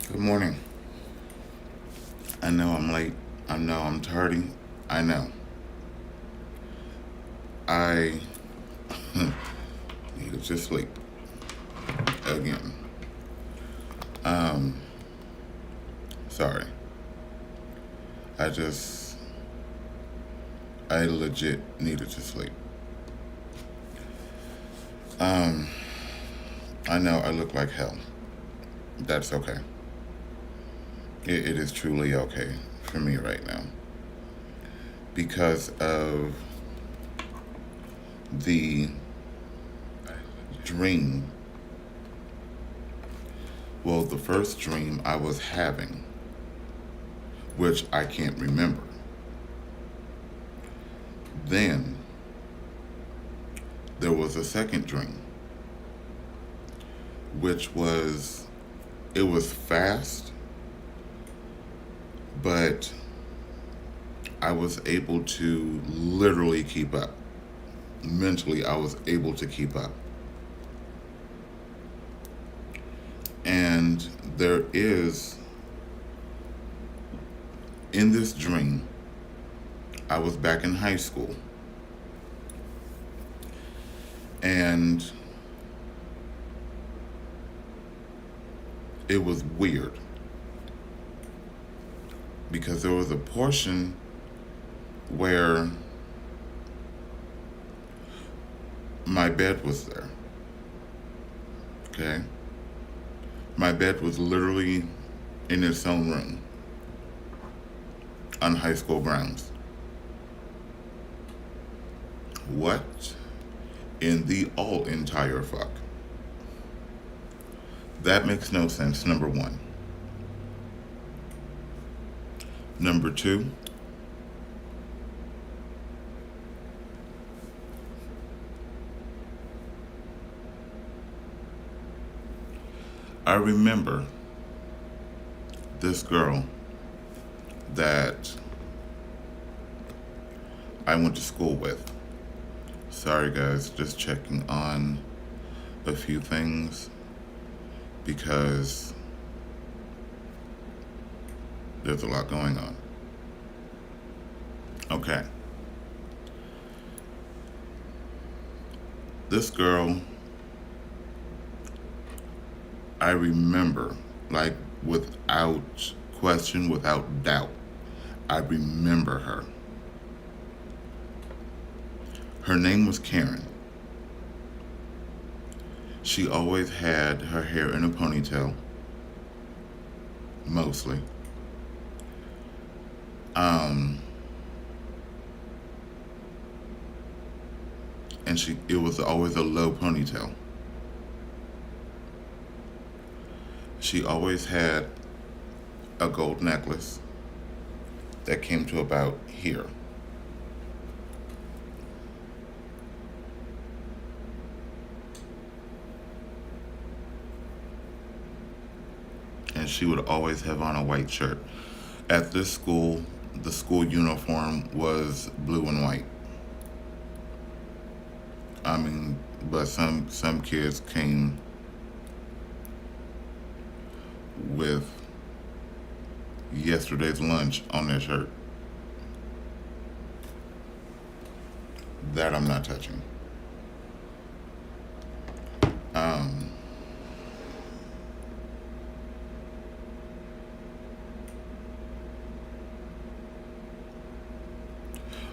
Good morning. I know I'm late. I know I'm tardy. I know. I needed to sleep again. Um, Sorry. I just, I legit needed to sleep. Um, I know I look like hell. That's okay. It is truly okay for me right now because of the dream. Well, the first dream I was having, which I can't remember. Then there was a second dream, which was, it was fast, but I was able to literally keep up. Mentally, I was able to keep up. And there is, in this dream, I was back in high school. And it was weird because there was a portion where my bed was there. Okay? My bed was literally in its own room on high school grounds. What in the all entire fuck? That makes no sense, number one. Number two, I remember this girl that I went to school with. Sorry guys, just checking on a few things because there's a lot going on. Okay. This girl, I remember, like without question, without doubt, I remember her. Her name was Karen. She always had her hair in a ponytail, mostly. And it was always a low ponytail. She always had a gold necklace that came to about here. And she would always have on a white shirt. At this school, the school uniform was blue and white. I mean, but some kids came with yesterday's lunch on their shirt. That I'm not touching.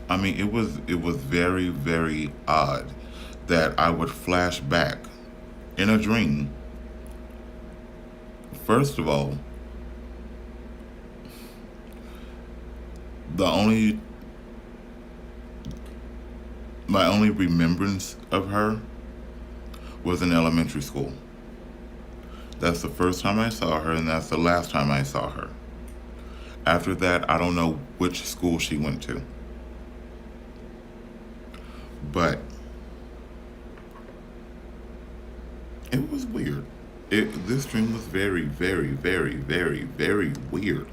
I mean, it was very, very odd that I would flash back in a dream. First of all, the only my only remembrance of her was in elementary school. That's the first time I saw her, and that's the last time I saw her. After that, I don't know which school she went to. But it was weird. This dream was very, very, very, very, very weird.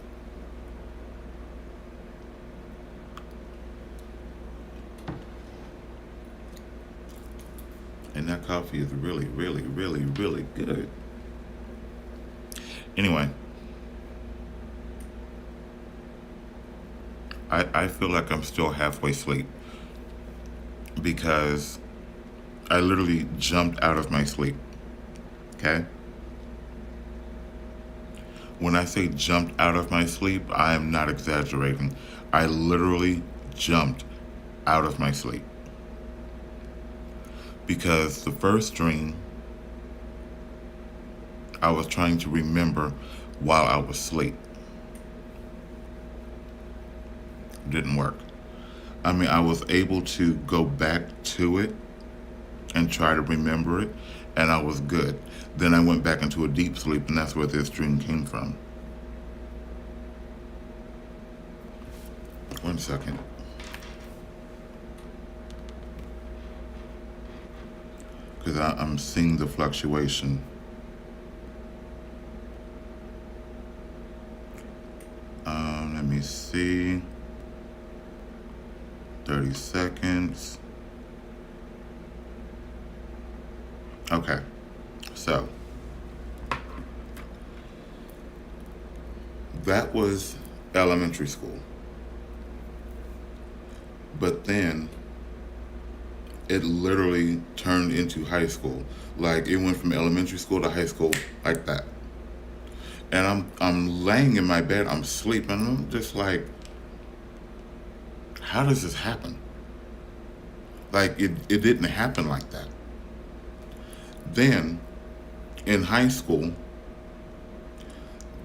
And that coffee is really, really, really, really good. Anyway, I feel like I'm still halfway asleep because I literally jumped out of my sleep. Okay? When I say jumped out of my sleep, I am not exaggerating. I literally jumped out of my sleep. Because the first dream, I was trying to remember while I was asleep. Didn't work. I mean, I was able to go back to it and try to remember it, and I was good. Then I went back into a deep sleep, and that's where this dream came from. One second. Because I'm seeing the fluctuation. Let me see. 30 seconds. Okay, so that was elementary school. But then it literally turned into high school. Like it went from elementary school to high school like that. And I'm laying in my bed, I'm sleeping, and I'm just like, how does this happen? Like it didn't happen like that. Then in high school,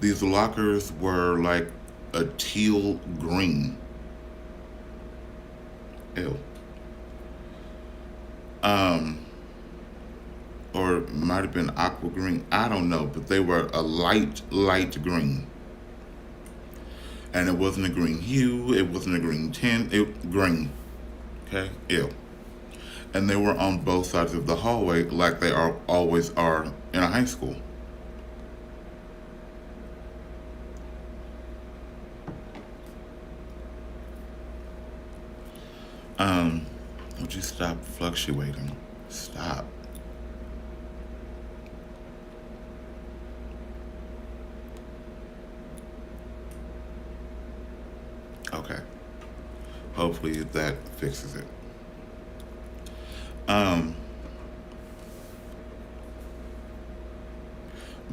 these lockers were like a teal green. Ew. Or it might have been aqua green. I don't know, but they were a light green. And it wasn't a green hue. It wasn't a green tint. It green. Okay. Ew. And they were on both sides of the hallway, like they always are in a high school. Would you stop fluctuating? Stop. Okay. Hopefully that fixes it.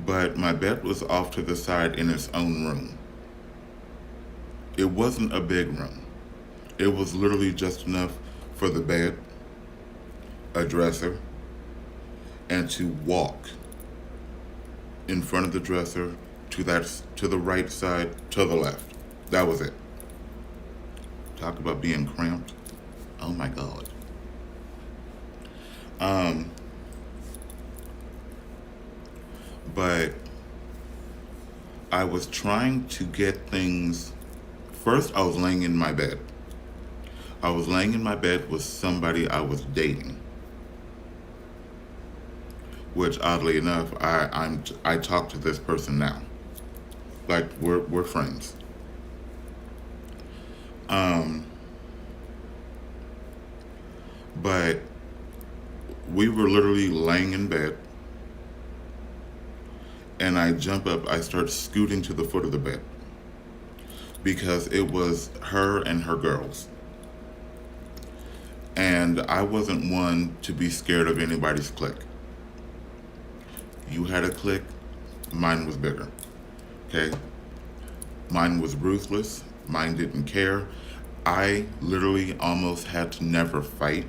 But my bed was off to the side in its own room. It wasn't a big room. It was literally just enough for the bed, a dresser, and to walk in front of the dresser to the right side, to the left. That was it. Talk about being cramped. Oh my God. But I was trying to get things. First, I was laying in my bed. I was laying in my bed with somebody I was dating. Which, oddly enough, I talk to this person now. Like we're friends. But we were literally laying in bed, and I jump up. I start scooting to the foot of the bed because it was her and her girls. And I wasn't one to be scared of anybody's clique. You had a clique, mine was bigger. Okay? Mine was ruthless. Mine didn't care. I literally almost had to never fight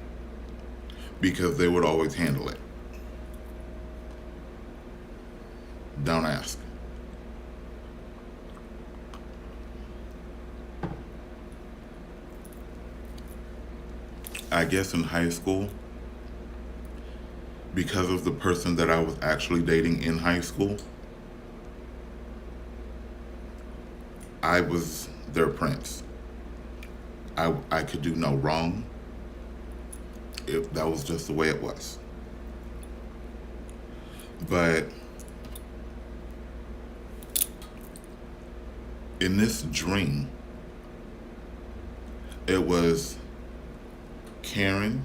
because they would always handle it. Don't ask. I guess in high school, because of the person that I was actually dating in high school, I was their prince. I could do no wrong. That was just the way it was. But in this dream, it was Karen,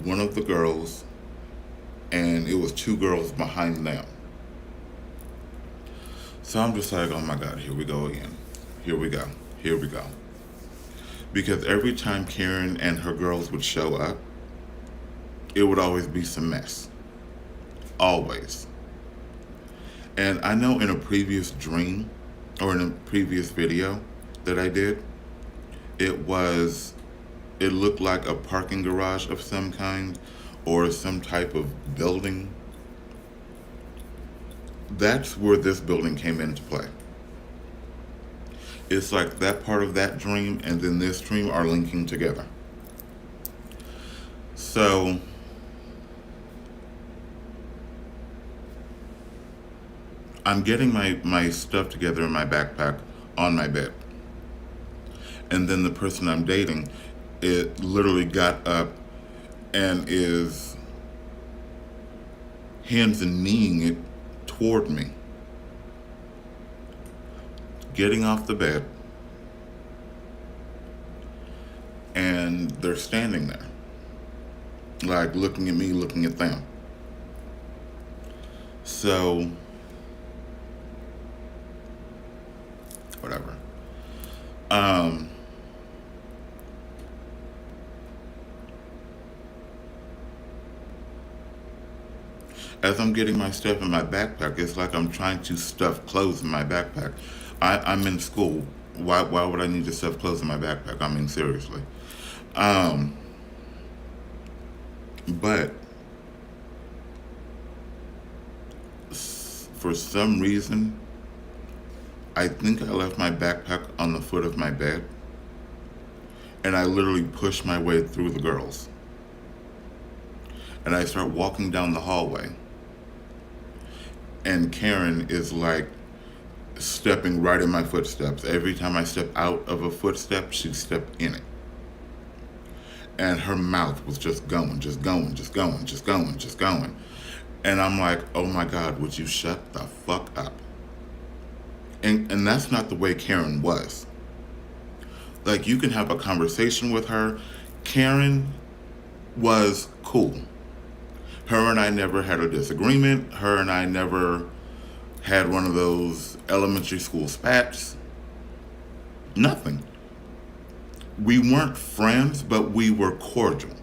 one of the girls, and it was two girls behind them. So I'm just like, oh my God, here we go again. Here we go. Here we go. Because every time Karen and her girls would show up, it would always be some mess. Always. And I know in a previous dream or in a previous video that I did, it looked like a parking garage of some kind or some type of building. That's where this building came into play. It's like that part of that dream and then this dream are linking together. So I'm getting my stuff together in my backpack on my bed. And then the person I'm dating, it literally got up and is hands and kneeing it toward me. Getting off the bed. And they're standing there. Like looking at me, looking at them. So, whatever. As I'm getting my stuff in my backpack, it's like I'm trying to stuff clothes in my backpack. I'm in school. Why would I need to stuff clothes in my backpack? I mean, seriously. But for some reason, I think I left my backpack on the foot of my bed, and I literally pushed my way through the girls. And I start walking down the hallway, and Karen is like stepping right in my footsteps. Every time I step out of a footstep, she'd step in it. And her mouth was just going, just going, just going, just going, just going. And I'm like, oh my God, would you shut the fuck up? And that's not the way Karen was. Like, you can have a conversation with her. Karen was cool. Her and I never had a disagreement. Her and I never had one of those elementary school spats. Nothing. We weren't friends, but we were cordial.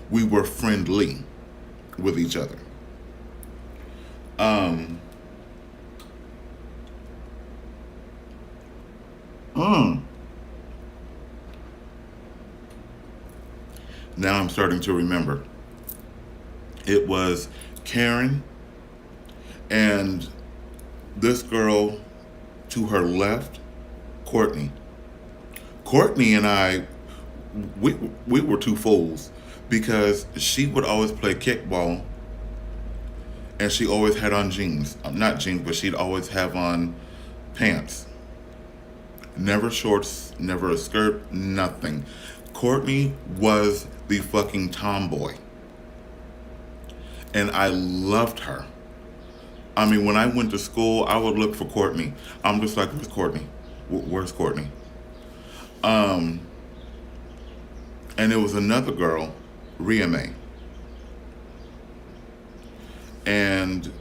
We were friendly with each other. Now I'm starting to remember. It was Karen and this girl to her left, Courtney. Courtney and I, we were two fools because she would always play kickball and she always had on jeans. Not jeans, but she'd always have on pants. Never shorts, never a skirt, nothing. Courtney was the fucking tomboy. And I loved her. I mean, when I went to school, I would look for Courtney. I'm just like, where's Courtney? Where's Courtney? And it was another girl, Ria Mae. And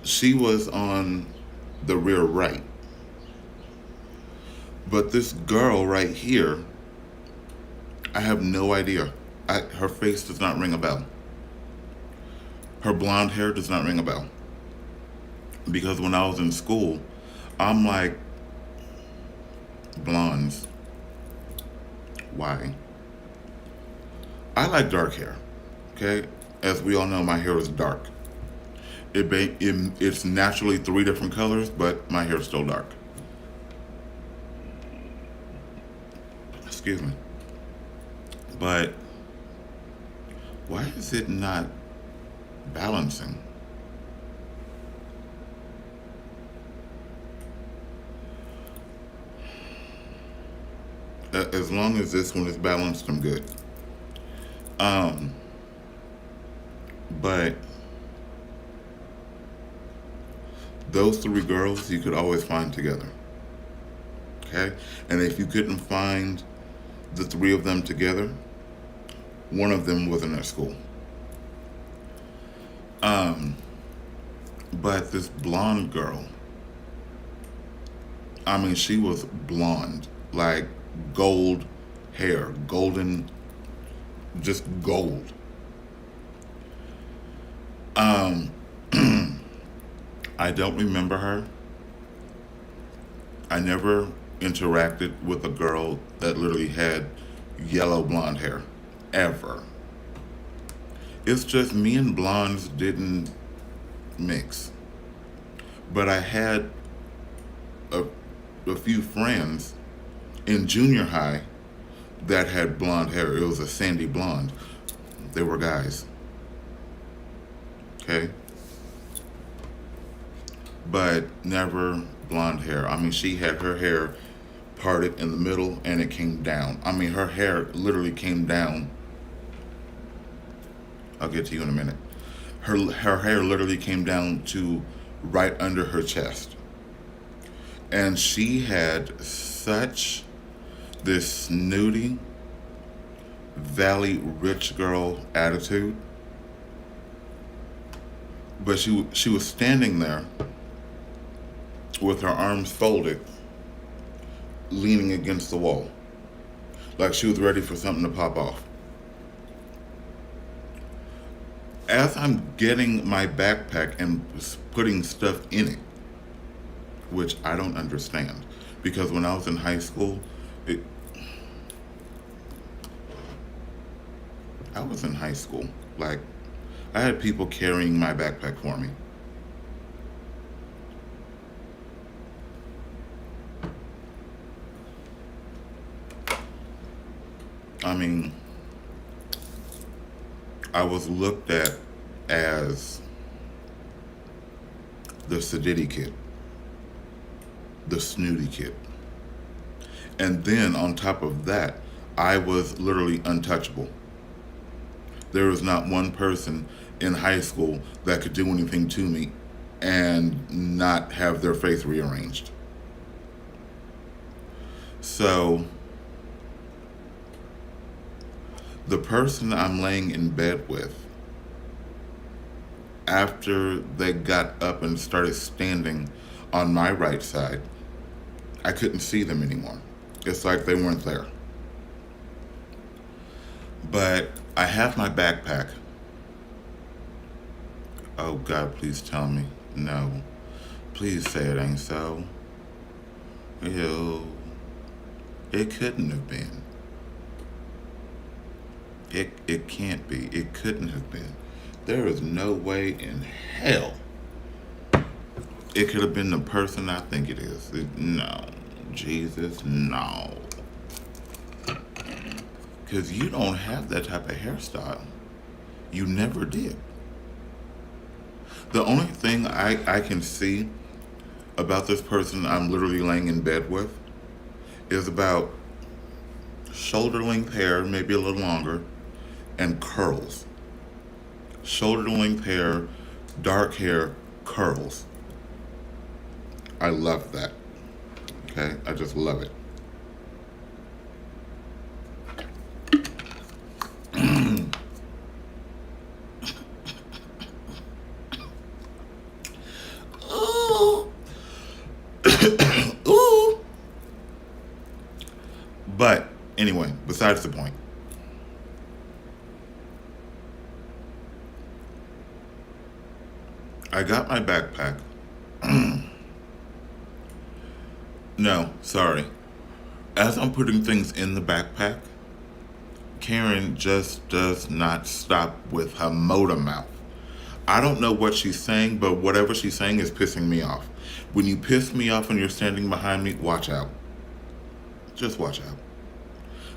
she was on the rear right. But this girl right here, I have no idea. Her face does not ring a bell. Her blonde hair does not ring a bell. Because when I was in school, I'm like, blondes. Why? I like dark hair. Okay? As we all know, my hair is dark. It's naturally 3 different colors, but my hair is still dark. Excuse me. But why is it not balancing? As long as this one is balanced, I'm good. But those 3 girls you could always find together. Okay? And if you couldn't find the 3 of them together, one of them wasn't at school. But this blonde girl, I mean, she was blonde, like gold hair, golden, just gold. Um, I don't remember her. I never interacted with a girl that literally had yellow blonde hair, ever. It's just me and blondes didn't mix. But I had a, a few friends in junior high that had blonde hair. It was a sandy blonde. They were guys. Okay? But never blonde hair. I mean, she had her hair parted in the middle and it came down. I mean, her hair literally came down. I'll get to you in a minute. Her hair literally came down to right under her chest. And she had such this snooty, valley rich girl attitude. But she was standing there with her arms folded, leaning against the wall, like she was ready for something to pop off. As I'm getting my backpack and putting stuff in it, which I don't understand, because when I was in high school, it, I was in high school. Like, I had people carrying my backpack for me. I mean, I was looked at as the sedity kid, the snooty kid. And then on top of that, I was literally untouchable. There was not one person in high school that could do anything to me and not have their face rearranged. So, the person I'm laying in bed with, after they got up and started standing on my right side, I couldn't see them anymore. It's like they weren't there. But I have my backpack. Oh God, please tell me. No. Please say it ain't so. Ew. It couldn't have been. It can't be. It couldn't have been. There is no way in hell it could have been the person I think it is. No. Jesus, no. Because you don't have that type of hairstyle. You never did. The only thing I can see about this person I'm literally laying in bed with is about shoulder length hair, maybe a little longer, and curls. Shoulder length hair, dark hair, curls. I love that. Okay? I just love it. Ooh. Ooh. But anyway, besides the point. I got my backpack. No, sorry. As I'm putting things in the backpack, Karen just does not stop with her motor mouth. I don't know what she's saying, but whatever she's saying is pissing me off. When you piss me off and you're standing behind me, watch out. Just watch out.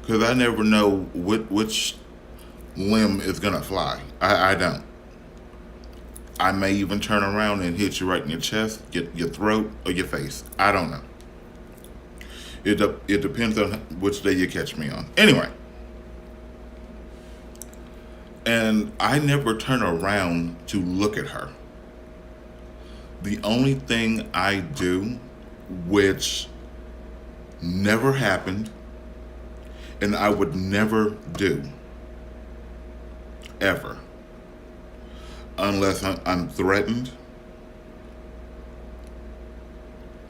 Because I never know which limb is going to fly. I don't. I may even turn around and hit you right in your chest, your throat, or your face. I don't know. It depends on which day you catch me on. Anyway. And I never turn around to look at her. The only thing I do, which never happened, and I would never do, ever, unless I'm threatened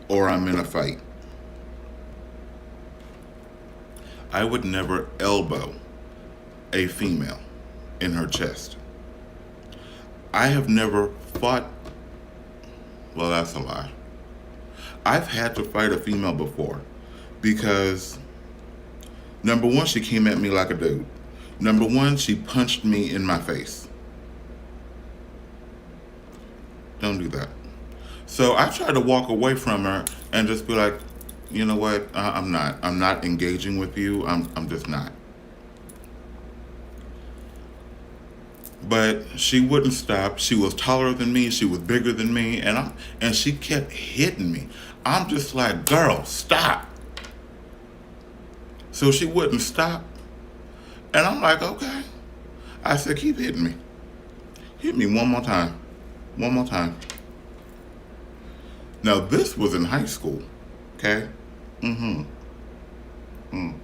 or I'm in a fight. I would never elbow a female in her chest. I have never fought, well, that's a lie. I've had to fight a female before because, number one, she came at me like a dude. Number one, she punched me in my face. Don't do that. So I tried to walk away from her and just be like, you know what? I'm not engaging with you. I'm just not. But she wouldn't stop. She was taller than me. She was bigger than me, and she kept hitting me. I'm just like, girl, stop. So she wouldn't stop, and I'm like, okay. I said, keep hitting me. Hit me one more time. One more time. Now this was in high school, okay? Mm-hmm. Mm.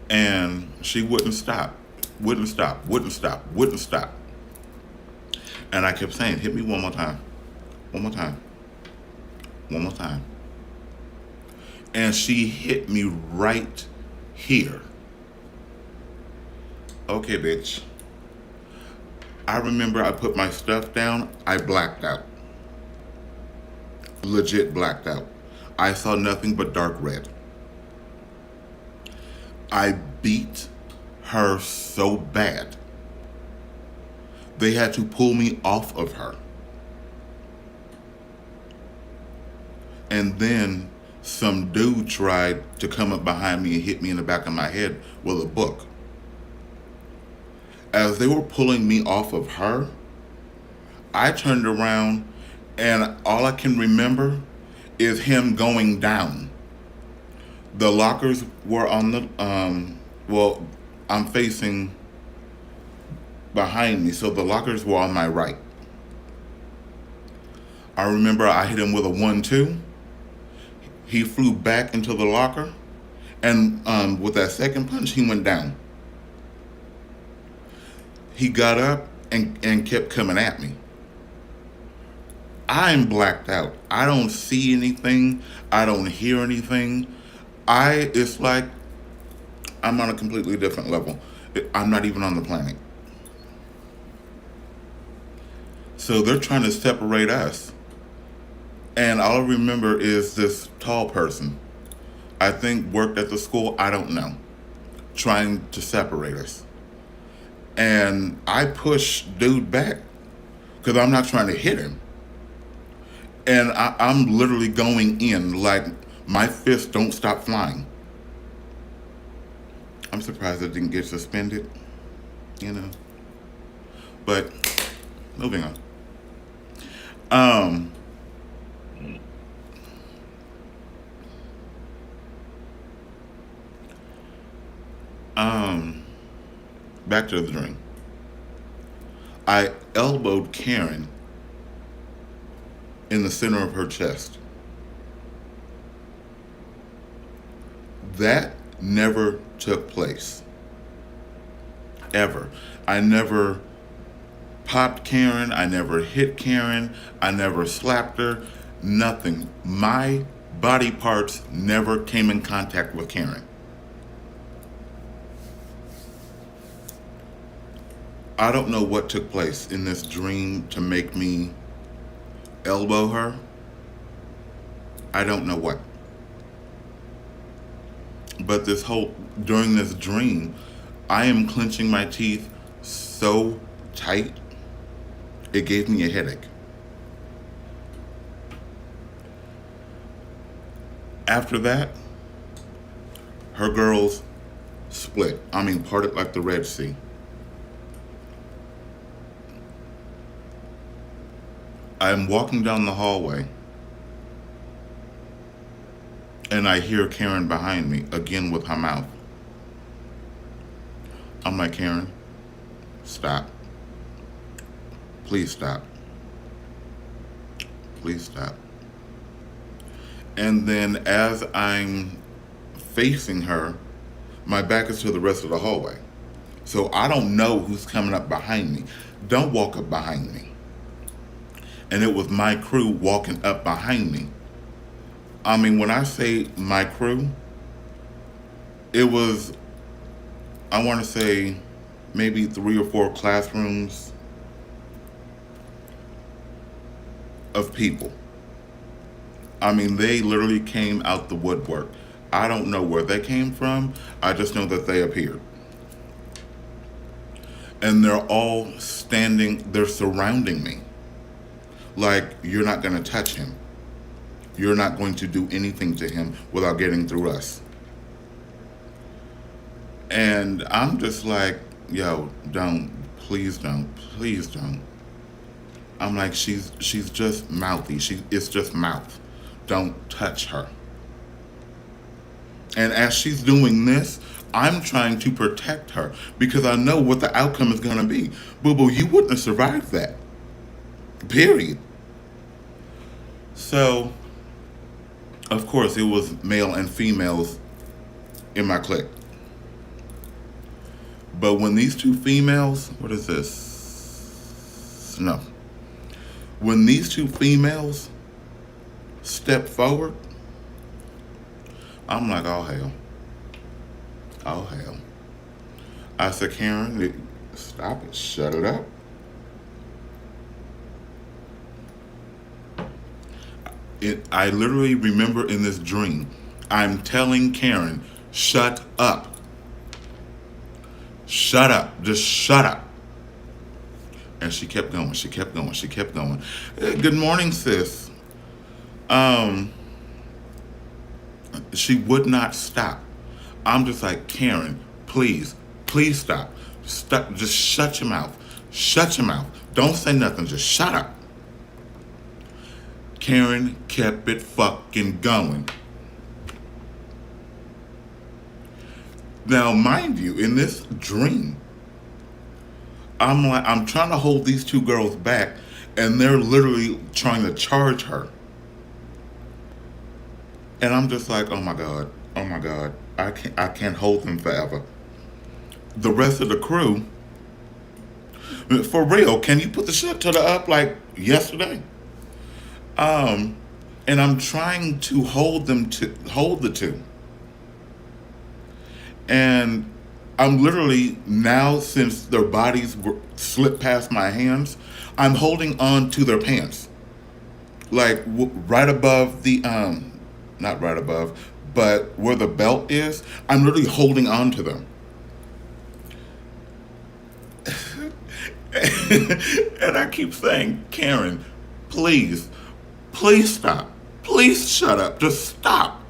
And she wouldn't stop, wouldn't stop, wouldn't stop, wouldn't stop. And I kept saying, hit me one more time, one more time, one more time. And she hit me right here. Okay, bitch. I remember I put my stuff down, I blacked out. Legit blacked out. I saw nothing but dark red. I beat her so bad, they had to pull me off of her. And then some dude tried to come up behind me and hit me in the back of my head with a book. As they were pulling me off of her, I turned around and all I can remember is him going down. The lockers were on the, well, I'm facing behind me, so the lockers were on my right. I remember I hit him with a 1-2. He flew back into the locker, and with that second punch, he went down. He got up and kept coming at me. I'm blacked out. I don't see anything. I don't hear anything. It's like I'm on a completely different level. I'm not even on the planet. So they're trying to separate us. And all I remember is this tall person, I think worked at the school, I don't know, trying to separate us. And I pushed dude back because I'm not trying to hit him. And I'm literally going in like my fists don't stop flying. I'm surprised I didn't get suspended, you know. But moving on. Back to the dream. I elbowed Karen in the center of her chest. That never took place. Ever. I never popped Karen. I never hit Karen. I never slapped her. Nothing. My body parts never came in contact with Karen. I don't know what took place in this dream to make me elbow her. I don't know what. But during this dream, I am clenching my teeth so tight, it gave me a headache. After that, her girls split. I mean, parted like the Red Sea. I'm walking down the hallway and I hear Karen behind me, again with her mouth. I'm like, Karen, stop. Please stop. Please stop. And then as I'm facing her, my back is to the rest of the hallway. So I don't know who's coming up behind me. Don't walk up behind me. and it was my crew walking up behind me. I mean, when I say my crew, it was, I want to say, maybe 3 or 4 classrooms of people. I mean, they literally came out the woodwork. I don't know where they came from. I just know that they appeared. And they're all standing, they're surrounding me. Like, you're not going to touch him. You're not going to do anything to him without getting through us. And I'm just like, yo, don't, please don't, please don't. I'm like, she's just mouthy. It's just mouth. Don't touch her. And as she's doing this, I'm trying to protect her because I know what the outcome is going to be. Boo boo, you wouldn't have survived that. Period. So, of course, it was male and females in my clique. But when these 2 females, what is this? No. When these 2 females step forward, I'm like, oh hell. Oh hell. I said, Karen, stop it. Shut it up. I literally remember in this dream, I'm telling Karen, shut up. Shut up. Just shut up. And she kept going. She kept going. She kept going. Good morning, sis. She would not stop. I'm just like, Karen, please, please stop. Stop. Just shut your mouth. Shut your mouth. Don't say nothing. Just shut up. Karen kept it fucking going. Now, mind you, in this dream, I'm trying to hold these 2 girls back, and they're literally trying to charge her. And I'm just like, oh my God, I can't hold them forever. The rest of the crew, for real, can you put the shit to the up like yesterday? And I'm trying to hold the 2. And I'm literally now, since their bodies slipped past my hands, I'm holding on to their pants, like right above the not right above, but where the belt is. I'm literally holding on to them. And I keep saying, Karen, please stop. Please shut up. Just stop.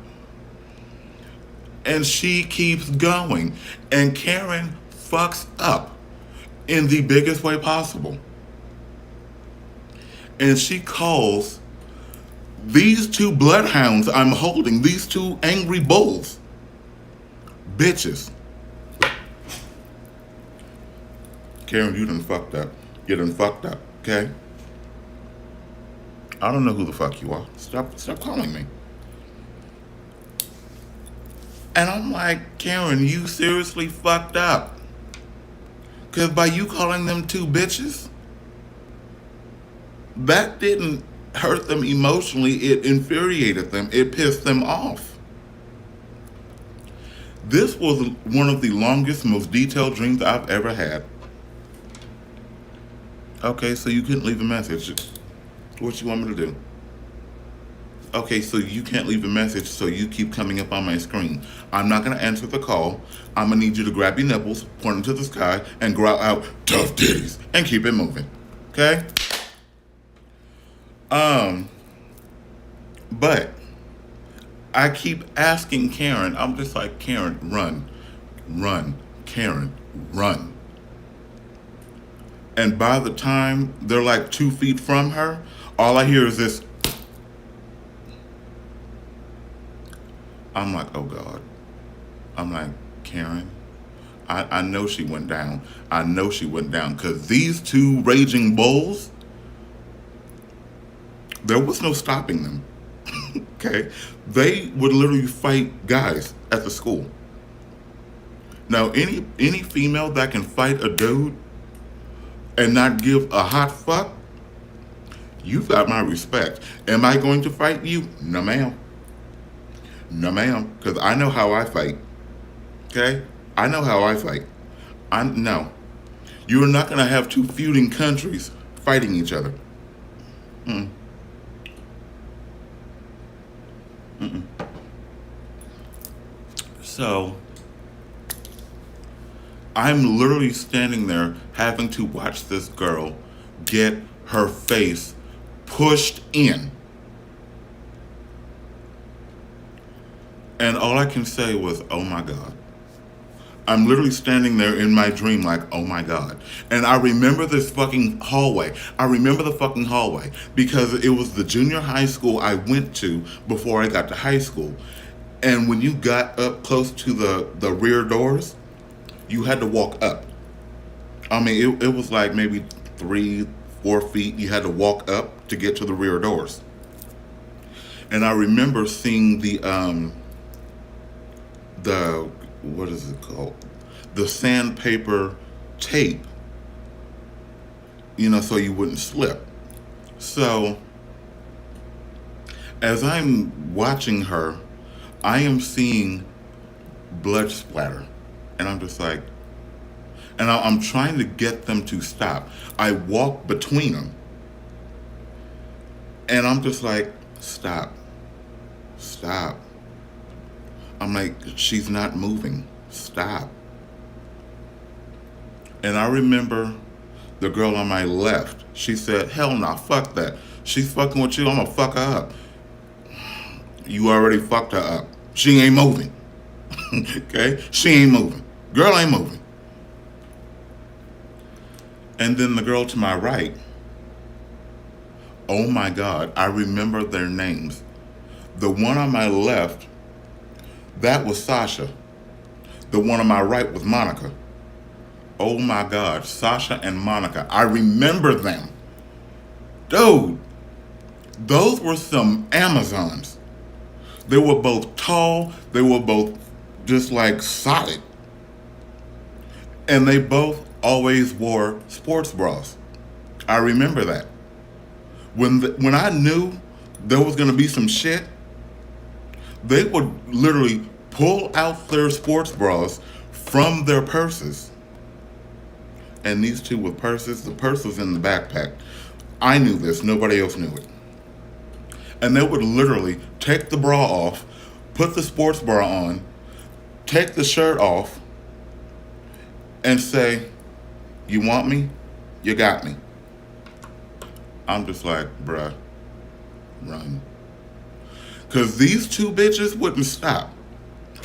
And she keeps going. And Karen fucks up in the biggest way possible. And she calls these 2 bloodhounds I'm holding, these 2 angry bulls, bitches. Karen, you done fucked up. You done fucked up, okay? I don't know who the fuck you are. Stop calling me. And I'm like, Karen, you seriously fucked up. Because by you calling them 2 bitches, that didn't hurt them emotionally. It infuriated them. It pissed them off. This was one of the longest, most detailed dreams I've ever had. Okay, so you couldn't leave a message. What you want me to do? Okay, so you can't leave a message, so you keep coming up on my screen. I'm not going to answer the call. I'm going to need you to grab your nipples, point them to the sky, and growl out, tough titties, and keep it moving. Okay? But I keep asking Karen, I'm just like, Karen, run, Karen, run. And by the time they're like 2 feet from her, all I hear is this. I'm like, oh God. I'm like, Karen, I know she went down. I know she went down because these 2 raging bulls, there was no stopping them. Okay? They would literally fight guys at the school. Now, any female that can fight a dude and not give a hot fuck, You've got my respect. Am I going to fight you? No, ma'am. No, ma'am. Because I know how I fight. Okay? I know how I fight. No. You're not going to have two feuding countries fighting each other. Mm. Mm-mm. So, I'm literally standing there having to watch this girl get her face pushed in. And all I can say was, oh my God. I'm literally standing there in my dream like, oh my God. And I remember this fucking hallway. I remember the fucking hallway because it was the junior high school I went to before I got to high school. And when you got up close to the rear doors, you had to walk up. I mean, it was like maybe 3-4 feet. You had to walk up to get to the rear doors. And I remember seeing the what is it called? The sandpaper tape, so you wouldn't slip. So, as I'm watching her, I am seeing blood splatter. And I'm just like, and I'm trying to get them to stop. I walk between them. And I'm just like, stop. Stop. I'm like, she's not moving. Stop. And I remember the girl on my left. She said, hell no, fuck that. She's fucking with you, I'm gonna fuck her up. You already fucked her up. She ain't moving. Okay? She ain't moving. Girl ain't moving. And then the girl to my right, oh my God, I remember their names. The one on my left, that was Sasha. The one on my right was Monica. Oh my God, Sasha and Monica. I remember them. Dude, those were some Amazons. They were both tall. They were both just like solid. And they both always wore sports bras. I remember that. When I knew there was going to be some shit, they would literally pull out their sports bras from their purses. And these two with purses. The purse was in the backpack. I knew this. Nobody else knew it. And they would literally take the bra off, put the sports bra on, take the shirt off, and say, you want me? You got me. I'm just like, bruh, run. Because these two bitches wouldn't stop.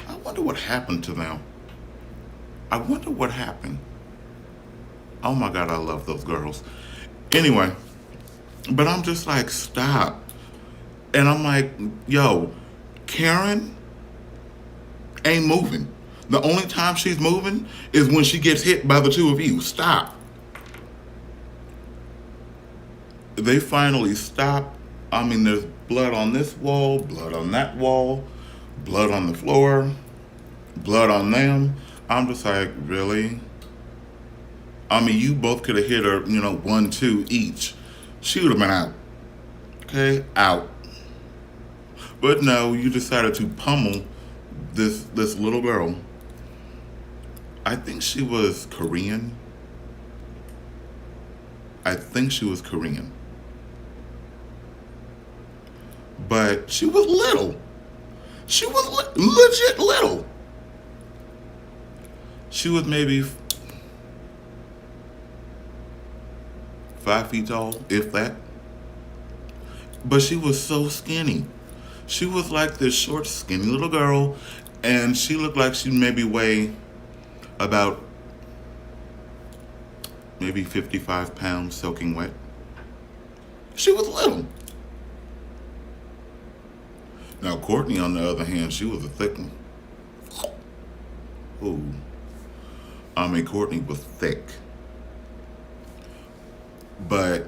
I wonder what happened to them. I wonder what happened. Oh my God, I love those girls. Anyway, but I'm just like, stop. And I'm like, yo, Karen ain't moving. The only time she's moving is when she gets hit by the two of you. Stop. They finally stop. I mean, there's blood on this wall, blood on that wall, blood on the floor, blood on them. I'm just like, really? I mean, you both could have hit her, 1-2 each. She would have been out. Okay? Out. But no, you decided to pummel this little girl. I think she was Korean. I think she was Korean. But she was little. She was legit little. She was maybe 5 feet tall, if that. But she was so skinny. She was like this short, skinny little girl, and she looked like she maybe weigh about maybe 55 pounds soaking wet. She was little. Now, Courtney, on the other hand, she was a thick one. Ooh. I mean, Courtney was thick. But,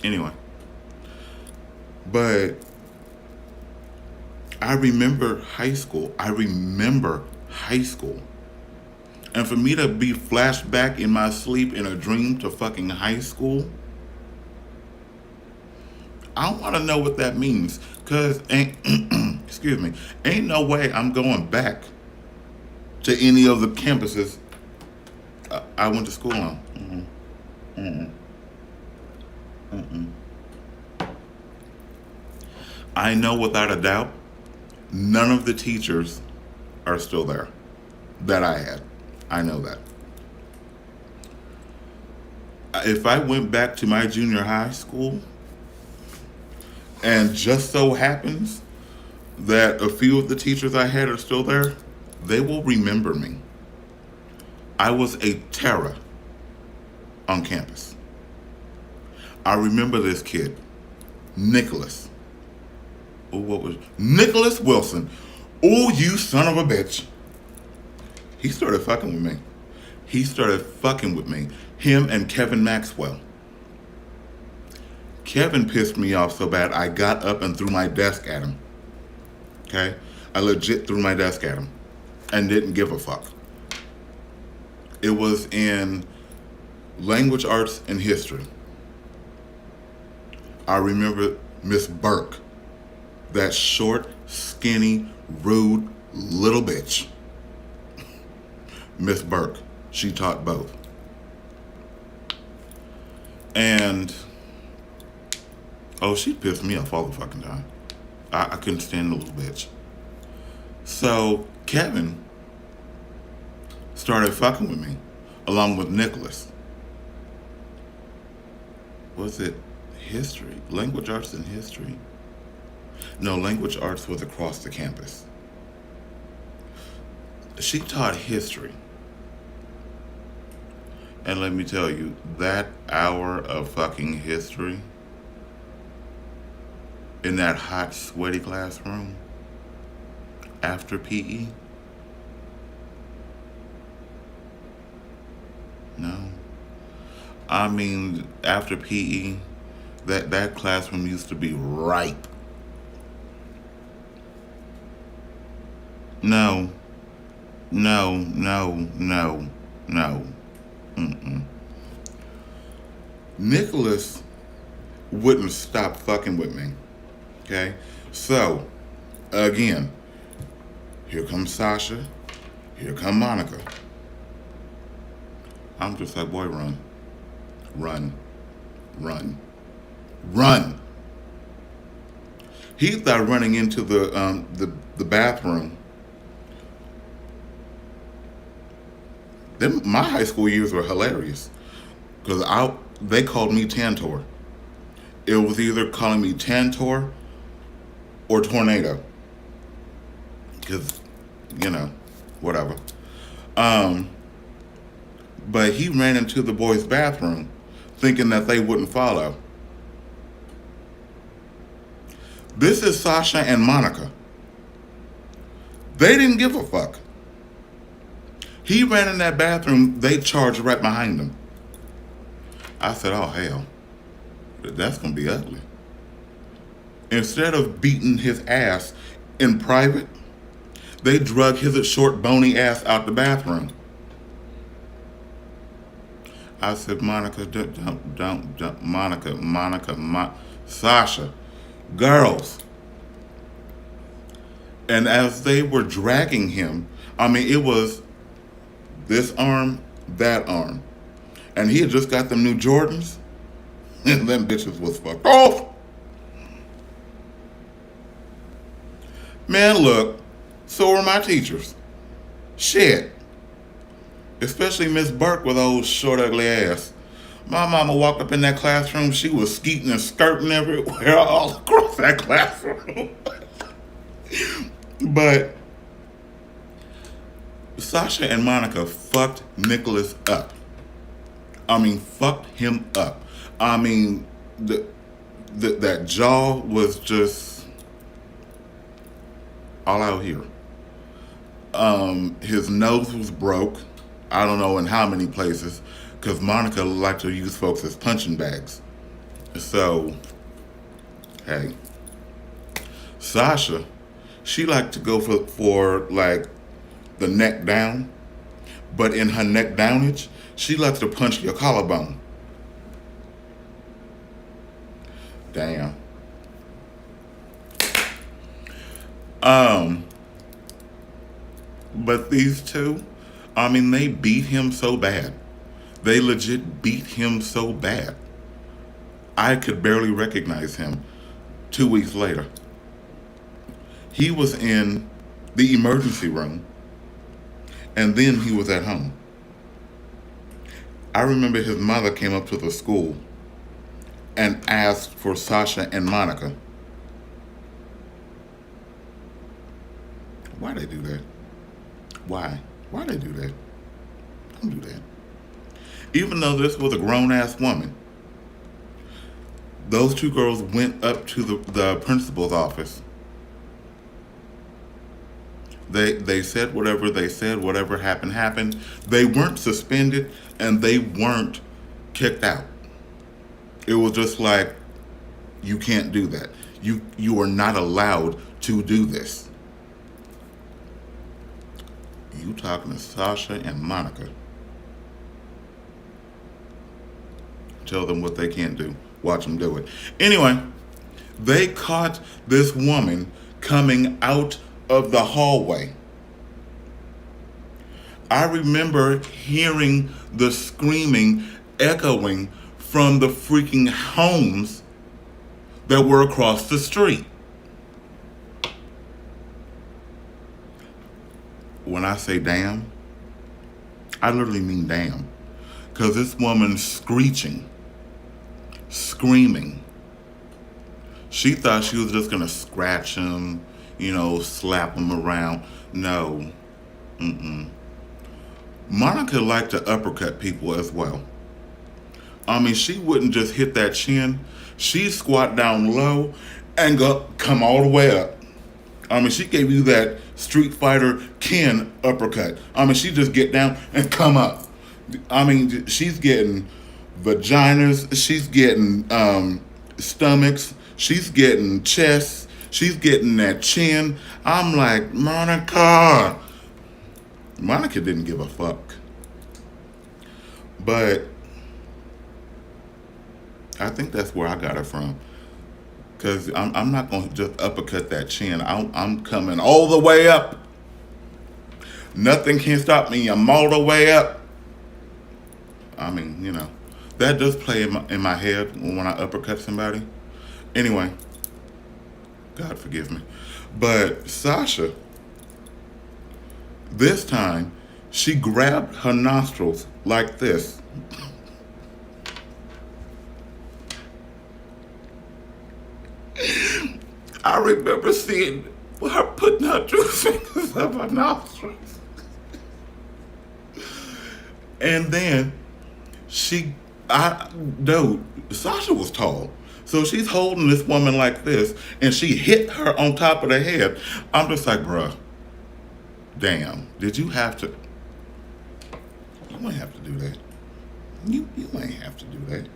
anyway. But, I remember high school. And for me to be flashed back in my sleep in a dream to fucking high school, I want to know what that means. Because, excuse me, ain't no way I'm going back to any of the campuses I went to school on. I know without a doubt, none of the teachers are still there that I had. I know that. If I went back to my junior high school and just so happens that a few of the teachers I had are still there, they will remember me. I was a terror on campus. I remember this kid, Nicholas. Oh, what was Nicholas Wilson? Oh, you son of a bitch. He started fucking with me. Him and Kevin Maxwell. Kevin pissed me off so bad I got up and threw my desk at him. Okay? I legit threw my desk at him and didn't give a fuck. It was in language arts and history. I remember Miss Burke, that short, skinny, rude little bitch. Miss Burke, she taught both. And, oh, she pissed me off all the fucking time. I couldn't stand the little bitch. So Kevin started fucking with me, along with Nicholas. Was it history? Language arts and history? No, language arts was across the campus. She taught history. And let me tell you, that hour of fucking history in that hot, sweaty classroom after PE, no. I mean, after PE, that classroom used to be ripe. No. Nicholas wouldn't stop fucking with me. Okay? So, again, here comes Sasha. Here come Monica. I'm just like, boy, run. He thought running into the bathroom. My high school years were hilarious because they called me Tantor. It was either calling me Tantor or Tornado because, whatever. But he ran into the boys' bathroom thinking that they wouldn't follow. This is Sasha and Monica. They didn't give a fuck. He ran in that bathroom, they charged right behind him. I said, oh, hell, that's going to be ugly. Instead of beating his ass in private, they drug his short, bony ass out the bathroom. I said, Monica, don't, Monica, Sasha, girls. And as they were dragging him, it was this arm, that arm. And he had just got them new Jordans. And them bitches was fucked off. Man, look, so were my teachers. Shit. Especially Miss Burke with old short ugly ass. My mama walked up in that classroom, she was skeeting and skirting everywhere all across that classroom. But Sasha and Monica fucked Nicholas up. Fucked him up. That jaw was just all out here. His nose was broke. I don't know in how many places, because Monica liked to use folks as punching bags. So, hey. Sasha, she liked to go for like the neck down, but in her neck downage, she likes to punch your collarbone. Damn. Um, but these two, I mean, they beat him so bad. They legit beat him so bad. I could barely recognize him 2 weeks later. He was in the emergency room, and then he was at home. I remember his mother came up to the school and asked for Sasha and Monica. Why they do that? Why? Why they do that? Don't do that. Even though this was a grown-ass woman, those two girls went up to the principal's office. They said whatever they said, whatever happened. They weren't suspended and they weren't kicked out. It was just like, you can't do that. You are not allowed to do this. You talking to Sasha and Monica. Tell them what they can't do. Watch them do it. Anyway, they caught this woman coming out of the hallway. I remember hearing the screaming echoing from the freaking homes that were across the street. When I say damn, I literally mean damn. Because this woman's screeching, screaming. She thought she was just going to scratch him, slap him around. No. Monica liked to uppercut people as well. I mean, she wouldn't just hit that chin. She'd squat down low and come all the way up. I mean, she gave you that Street Fighter Ken uppercut. I mean, she just get down and come up. I mean, she's getting vaginas. She's getting stomachs. She's getting chests. She's getting that chin. I'm like, Monica. Monica didn't give a fuck. But I think that's where I got it from. Because I'm not going to just uppercut that chin. I'm coming all the way up. Nothing can stop me. I'm all the way up. I mean, that does play in my head when I uppercut somebody. Anyway, God forgive me. But Sasha, this time, she grabbed her nostrils like this. I remember seeing her putting her 2 fingers up her nostrils. And then Sasha was tall. So she's holding this woman like this, and she hit her on top of the head. I'm just like, bruh, damn, did you have to? You ain't have to do that. You ain't have to do that.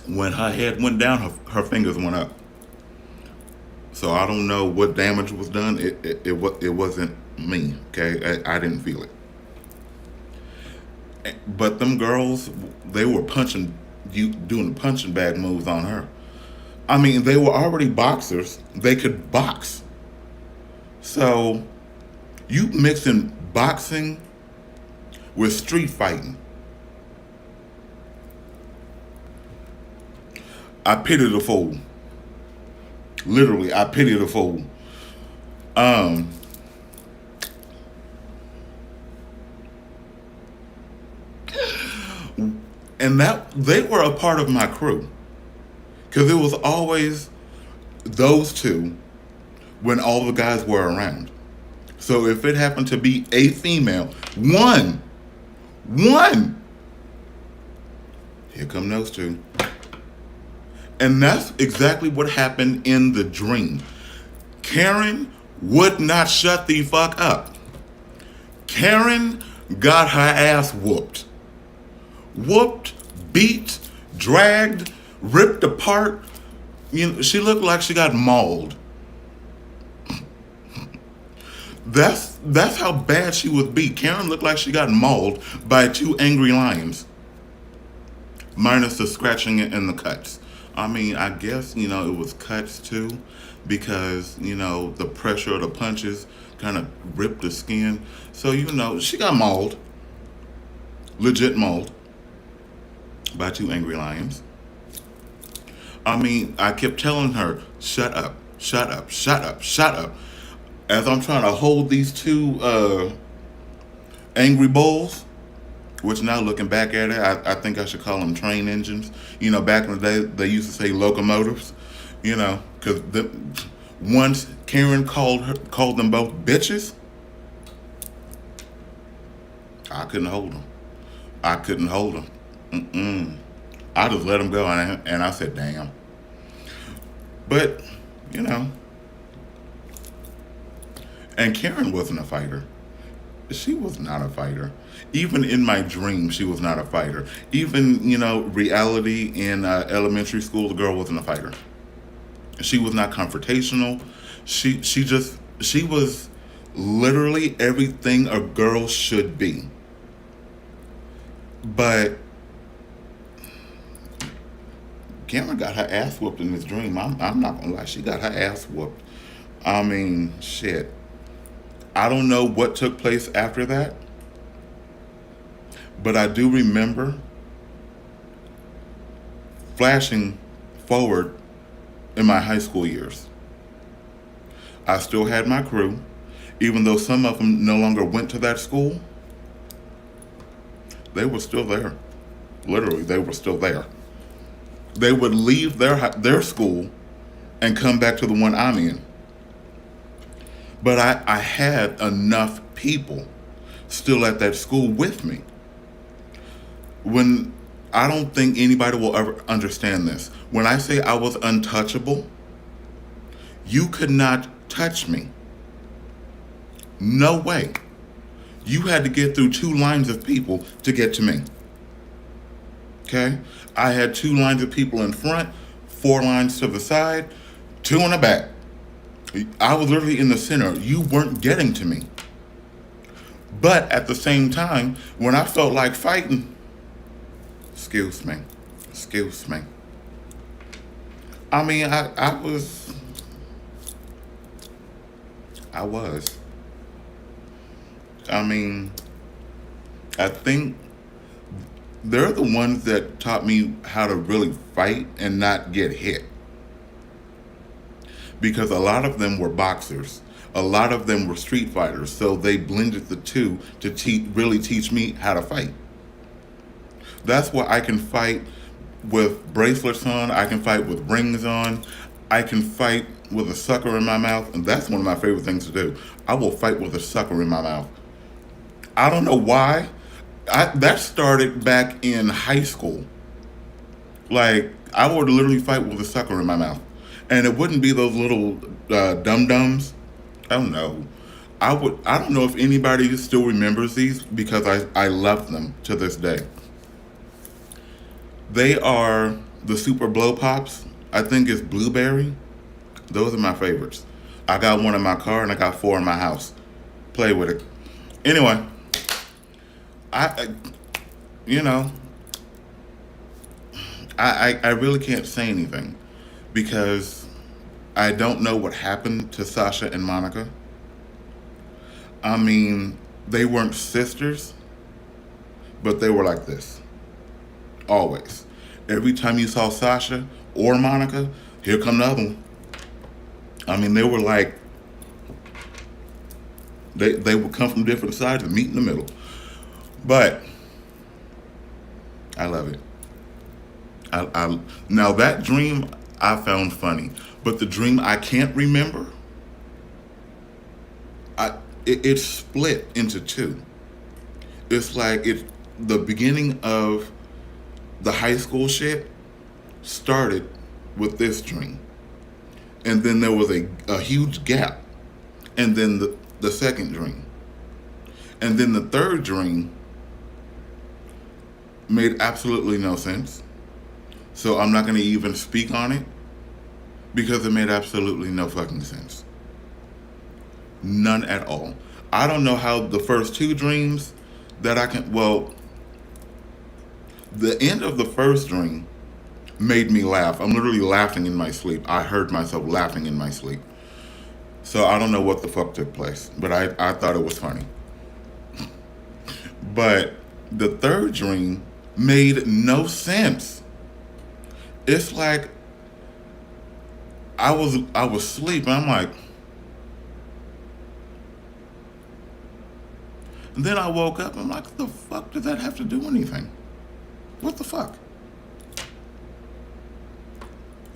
When her head went down, her fingers went up. So I don't know what damage was done. It wasn't me, okay? I didn't feel it. But them girls, they were doing the punching bag moves on her. I mean, they were already boxers. They could box. So you mixing boxing with street fighting. I pity the fool. Literally, I pity the fool. And that they were a part of my crew. Because it was always those two when all the guys were around. So if it happened to be a female, one, here come those two. And that's exactly what happened in the dream. Karen would not shut the fuck up. Karen got her ass whooped. Whooped, beat, dragged, ripped apart. She looked like she got mauled. That's how bad she was beat. Karen looked like she got mauled by 2 angry lions. Minus the scratching and the cuts. I mean, I guess, it was cuts too, because, the pressure of the punches kind of ripped the skin. So, she got mauled, legit mauled, by two angry lions. I mean, I kept telling her, shut up, shut up, shut up, shut up. As I'm trying to hold these two angry bulls, which now looking back at it, I think I should call them train engines. Back in the day, they used to say locomotives, because once Karen called them both bitches, I couldn't hold them. I couldn't hold them. Mm-mm. I just let them go, and I said, damn. But, you know, and Karen wasn't a fighter. She was not a fighter. Even in my dream, she was not a fighter. Even, reality in elementary school, the girl wasn't a fighter. She was not confrontational. She was literally everything a girl should be. But Cameron got her ass whooped in this dream. I'm not gonna lie, she got her ass whooped. I mean, shit. I don't know what took place after that, but I do remember flashing forward in my high school years. I still had my crew, even though some of them no longer went to that school. They were still there. Literally, they were still there. They would leave their school and come back to the one I'm in. But I had enough people still at that school with me. When I don't think anybody will ever understand this. When I say I was untouchable, you could not touch me. No way. You had to get through two lines of people to get to me. Okay? I had two lines of people in front, 4 lines to the side, 2 in the back. I was literally in the center. You weren't getting to me. But at the same time, when I felt like fighting, excuse me. I mean, I was. I mean, I think they're the ones that taught me how to really fight and not get hit. Because a lot of them were boxers. A lot of them were street fighters. So they blended the two to really teach me how to fight. That's why I can fight with bracelets on. I can fight with rings on. I can fight with a sucker in my mouth. And that's one of my favorite things to do. I will fight with a sucker in my mouth. I don't know why. That started back in high school. Like, I would literally fight with a sucker in my mouth. And it wouldn't be those little dum-dums. I don't know. I don't know if anybody still remembers these because I love them to this day. They are the Super Blow Pops. I think it's blueberry. Those are my favorites. I got one in my car and I got 4 in my house. Play with it. Anyway, I really can't say anything because I don't know what happened to Sasha and Monica. I mean, they weren't sisters, but they were like this. Always. Every time you saw Sasha or Monica, here come the other one. I mean, they were like, they would come from different sides and meet in the middle. But I love it. Now that dream I found funny, but the dream I can't remember, it split into 2. It's like the beginning of the high school shit started with this dream, and then there was a huge gap, and then the second dream, and then the third dream made absolutely no sense. So I'm not going to even speak on it because it made absolutely no fucking sense. None at all. I don't know how the first 2 dreams that the end of the first dream made me laugh. I'm literally laughing in my sleep. I heard myself laughing in my sleep. So I don't know what the fuck took place, but I thought it was funny. But the third dream made no sense. It's like I was asleep and I'm like, and then I woke up and I'm like, the fuck did that have to do anything? What the fuck?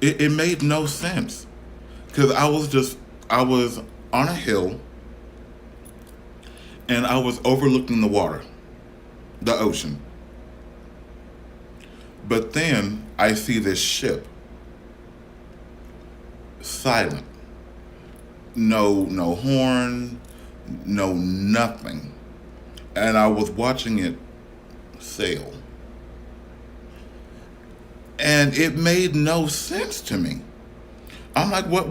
It made no sense. Because I was on a hill and I was overlooking the water, the ocean. But then I see this ship, silent. No horn, no nothing. And I was watching it sail. And it made no sense to me. I'm like, what?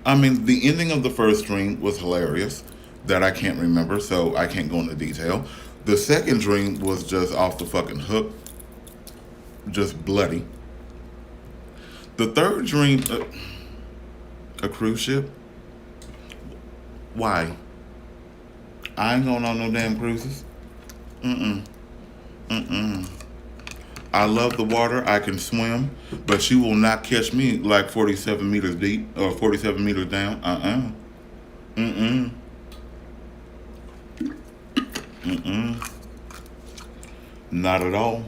I mean, the ending of the first dream was hilarious, that I can't remember, so I can't go into detail. The second dream was just off the fucking hook, just bloody. The third dream, a cruise ship? Why? I ain't going on no damn cruises. Mm-mm. Mm-mm. I love the water. I can swim, but you will not catch me like 47 meters deep or 47 meters down. Mm-mm. Mm-mm. Not at all.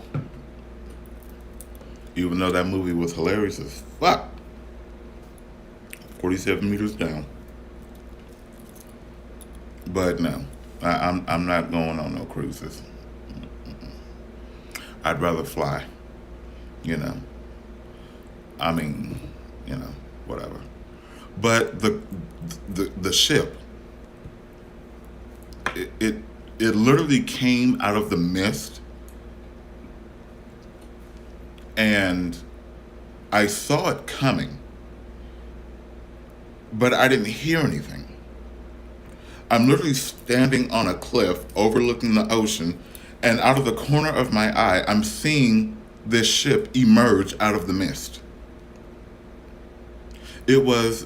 Even though that movie was hilarious as fuck. 47 meters down. But no, I'm not going on no cruises. I'd rather fly, you know. I mean, you know, whatever. But the ship, it literally came out of the mist, and I saw it coming, but I didn't hear anything. I'm literally standing on a cliff overlooking the ocean, and out of the corner of my eye, I'm seeing this ship emerge out of the mist. It was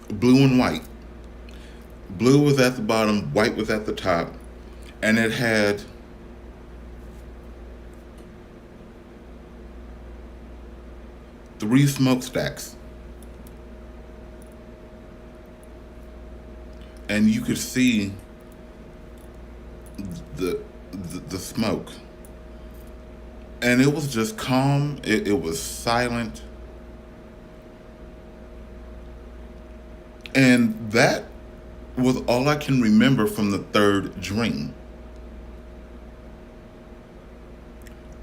blue and white. Blue was at the bottom, white was at the top, and it had three smokestacks. And you could see the smoke. And it was just calm. It was silent. And that was all I can remember from the third dream.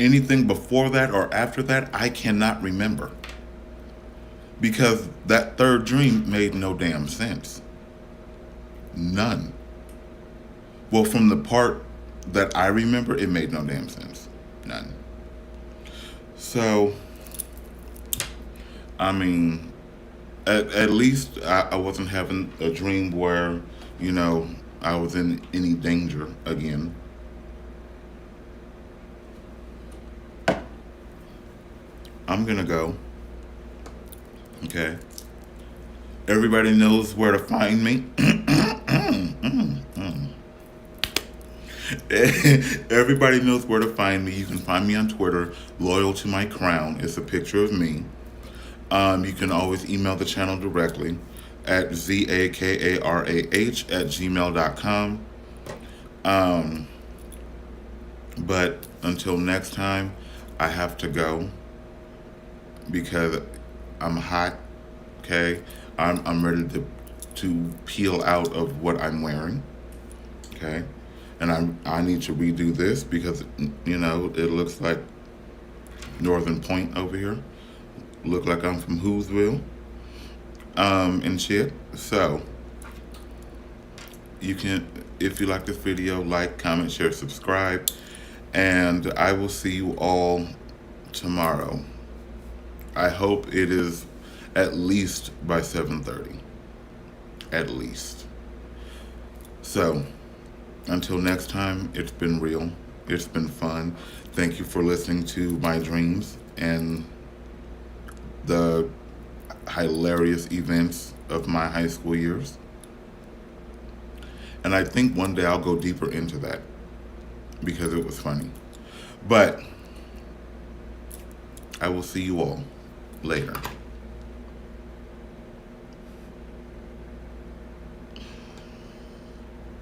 Anything before that or after that, I cannot remember. Because that third dream made no damn sense. None. Well, from the part that I remember, it made no damn sense. None. So, I mean, at least I wasn't having a dream where, you know, I was in any danger again. I'm gonna go. Okay. Everybody knows where to find me. Everybody knows where to find me. You can find me on Twitter, Loyal to My Crown. It's a picture of me. You can always email the channel directly at zakarah@gmail.com. But until next time, I have to go because I'm hot. Okay, I'm ready to peel out of what I'm wearing. Okay, and I need to redo this because, you know, it looks like Northern Point over here. Look like I'm from Whoville, and shit. So you can, if you like this video, like, comment, share, subscribe, and I will see you all tomorrow. I hope it is at least by 7:30. At least. So, until next time, it's been real. It's been fun. Thank you for listening to my dreams and the hilarious events of my high school years. And I think one day I'll go deeper into that because it was funny. But I will see you all later.